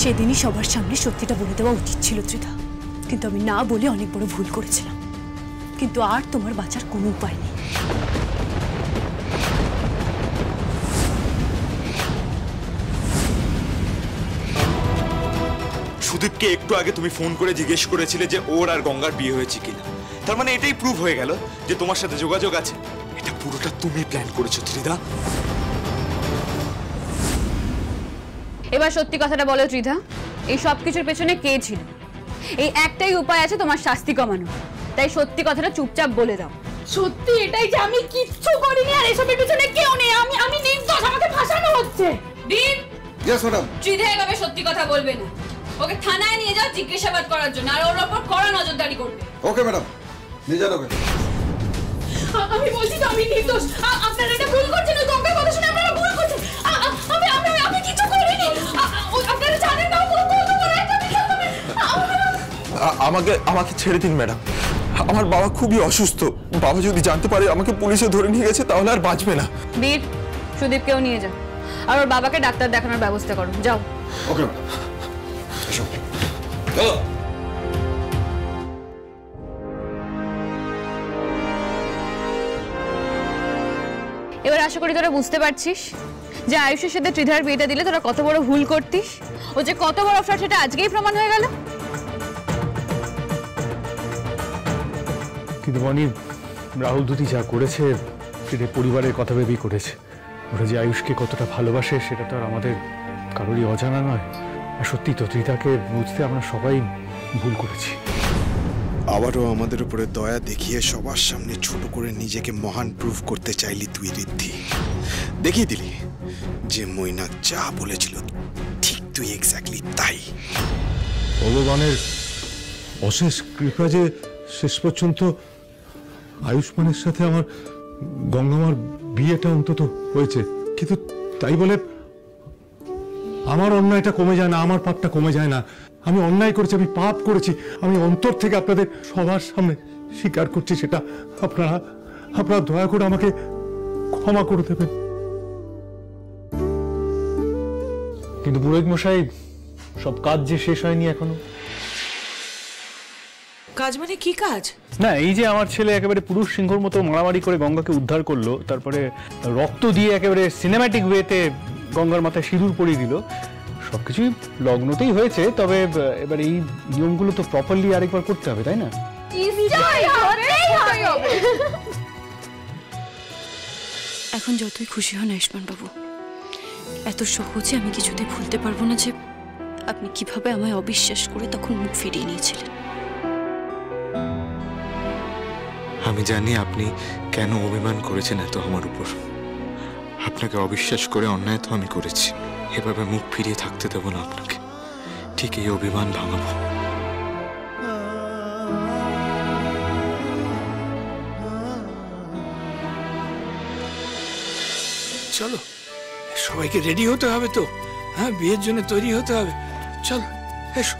সেদিনই সবার সামনে সত্যিটা বলে দেওয়া উচিত ছিল ত্রিধা, কিন্তু আমি না বলে অনেক বড় ভুল করেছিলাম। কিন্তু আর তোমার বাঁচার কোনো উপায় নেই। সুদীপকে একটু আগে তুমি ফোন করে জিজ্ঞেস করেছিলে যে ওর আর গঙ্গার বিয়ে হয়েছে কিনা। তার মানে এটাই প্রুভ হয়ে গেল যে তোমার সাথে যোগাযোগ আছে। এটা পুরোটা তুমি প্ল্যান করেছো ত্রিধা। এবার সত্যি কথাটা বলো ত্রিধা, এই সব কিছুর পেছনে কে ছিল? এই একটাই উপায় আছে তোমার শাস্তি কমানো, তাই সত্যি কথাটা চুপচাপ বলে দাও। সত্যি এটাই যে আমি কিচ্ছু করিনি, আর এসবের পেছনে কেউ নেই, আমি নির্দোষ, আমাকে ফাঁসানো হচ্ছে। বীর, ইয়েস ম্যাডাম। ত্রিধা এভাবে সত্যি কথা বলবে না, ওকে থানায় নিয়ে যাও জিজ্ঞাসাবাদ করার জন্য, আর ওর ওপর কড়া নজরদারি করবে। ওকে ম্যাডাম, নিয়ে যান ওকে। আমি বলছি তো আমি নির্দোষ, আপনারা এটা ভুল করছেন, ওই গঙ্গার কথা শুনে আপনারা ভুল করছেন। আমি কিছু করিনি, আপনারা জানেন না কোনো কত বড় একটা বিষয়। আমাকে ছেড়ে দিন ম্যাডাম, আমার বাবা খুবই অসুস্থ। বাবা যদি জানতে পারে আমাকে পুলিশে ধরে নিয়ে গেছে তাহলে আর বাঁচবে না। বীর, সুদীপকেও নিয়ে যাও, আর ওর বাবাকে ডাক্তার দেখানোর ব্যবস্থা করো, যাও। ওকে ম্যাডাম, এসো। এবার আশা করি তোরা বুঝতে পারছিস যে আয়ুষের সাথে ত্রিধার বিয়েটা দিলে তোরা কত বড় ভুল করতিস। ও যে কত বড় ফ্রড সেটা আজকেই প্রমাণ হয়ে গেল। কিন্তু মনি, রাহুল দুটি যা করেছে সেটা পরিবারের কথা ভেবেই করেছে। ওরা যে আয়ুষকে কতটা ভালোবাসে সেটা তো আর আমাদের কারোরই অজানা নয়। আর সত্যি তো ত্রিধাকে বুঝতে আমরা সবাই ভুল করেছি। আবারও আমাদের উপরে দয়া দেখিয়ে সবার সামনে ছোট করে নিজেকে মহান প্রুভ করতে চাইলি তুই ঋদ্ধি। দেখিয়ে দিলি যে মৈনাক যা বলেছিল ঠিক তুই এক্স্যাক্টলি তাই। ভগবানের অশেষ কৃপা যে শেষ পর্যন্ত আয়ুষ্মানের সাথে আমার গঙ্গামার বিয়েটা অন্তত হয়েছে। কিন্তু তাই বলে আমার অন্যায়টা কমে যায় না, আমার পাপটা কমে যায় না। আমি অন্যায় করেছি, আমি পাপ করেছি, আমি অন্তর থেকে আপনাদের সবার সামনে স্বীকার করছি সেটা। আপনারা দয়া করে আমাকে ক্ষমা করে দেবেন। কিন্তু পুরোহিত মশাই, সব কাজ যে শেষ হয়নি এখনো। কাজ মানে কি কাজ? না, এই যে আমার ছেলে একেবারে পুরুষ সিংহর মতো মারামারি করে গঙ্গাকে উদ্ধার করলো, তারপরে রক্ত দিয়ে একেবারে সিনেম্যাটিক ওয়েতে গঙ্গার মাথায় সিঁদুর পরিয়ে দিল, সবকিছুই লগ্নতেই হয়েছে। তবে এবার এই নিয়মগুলো তো প্রপারলি আরেকবার করতে হবে, তাই না? এখন যতই খুশি হন আয়ুষ্মান বাবু, এত সহজে আমি কিছুতেই ভুলতে পারবো না যে আপনি কিভাবে আমায় অবিশ্বাস করে তখন মুখ ফিরিয়ে নিয়েছিলেন। আমি জানি আপনি কেন অভিমান করেছেন এত আমার উপর। আপনাকে অবিশ্বাস করে অন্যায় তো আমি করেছি। এভাবে মুখ ফিরিয়ে থাকতে দেব না আপনাকে। ঠিক এই অভিমান ভাঙাবো। চলো, সবাইকে রেডি হতে হবে তো। হ্যাঁ, বিয়ের জন্য তৈরি হতে হবে। চলো, এসো।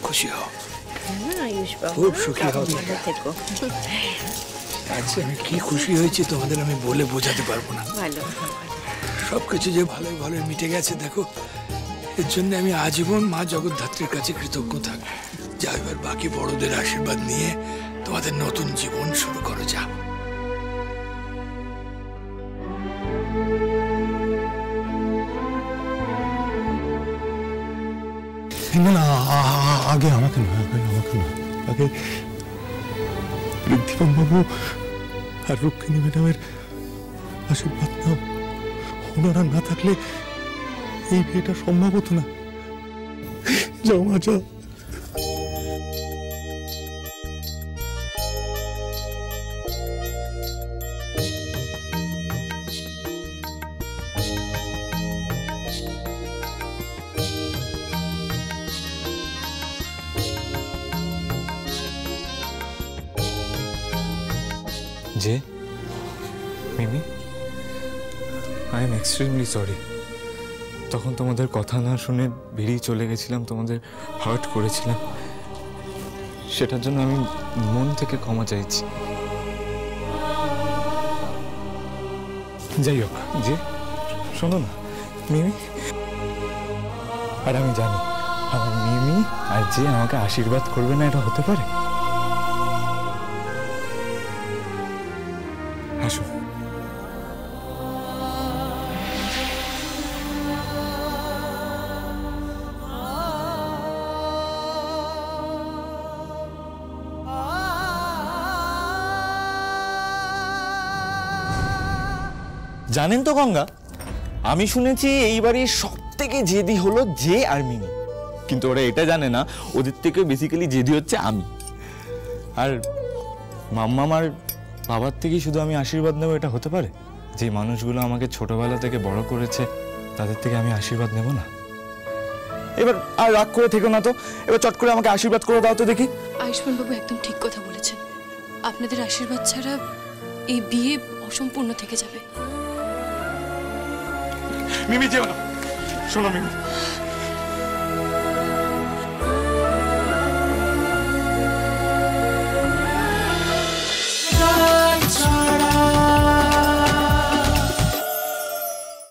খুশি হও, খুব সুখী হও। আচ্ছা, আমি কি খুশি হয়েছি তোমাদের আমি বলে বোঝাতে পারবো না। সবকিছু যে ভালোই ভালোই মিটে গেছে দেখো, এর জন্য আমি আজীবন মা জগদ্ধাত্রীর কাছে কৃতজ্ঞ থাকবো। যা এবার বাকি বড়দের আশীর্বাদ নিয়ে তোমাদের নতুন জীবন শুরু করো। যা না না, আগে আমাকে নয়, আগে ঋদ্ধিমান বাবু আর রুক্মিণী ম্যাডামের আশীর্বাদ নাও। ওনারা না থাকলে এই বিয়েটা সম্ভব হতো না। যাও মা, যাও। যে মিমি, আই এম এক্সট্রিমলি সরি। তখন তোমাদের কথা না শুনে বেরিয়ে চলে গেছিলাম, তোমাদের হার্ট করেছিলাম। সেটার জন্য আমি মন থেকে ক্ষমা চাইছি। যাই হোক, যে শোনো না মিমি, আর আমি জানি আমার মিমি আর যে আমাকে আশীর্বাদ করবে না, এটা হতে পারে? আসো। জানেন তো গঙ্গা, আমি শুনেছি এই বাড়ির সব থেকে জেদি হলো যে আর মিনি, কিন্তু ওরা এটা জানে না ওদের থেকে বেসিক্যালি জেদি হচ্ছে আমি। আর মাম্মাম আর বাবার থেকেই শুধু আমি আশীর্বাদ নেবো, এটা হতে পারে? যে মানুষগুলো আমাকে ছোটবেলা থেকে বড় করেছে তাদের থেকে আমি আশীর্বাদ নেব না? এবার আর রাগ করে থেকো না তো, এবার চট করে আমাকে আশীর্বাদ করে দাও তো দেখি। আয়ুষ্মান বাবু একদম ঠিক কথা বলেছেন। আপনাদের আশীর্বাদ ছাড়া এই বিয়ে অসম্পূর্ণ থেকে যাবে। মিমি যেও না, শোনো মিমি,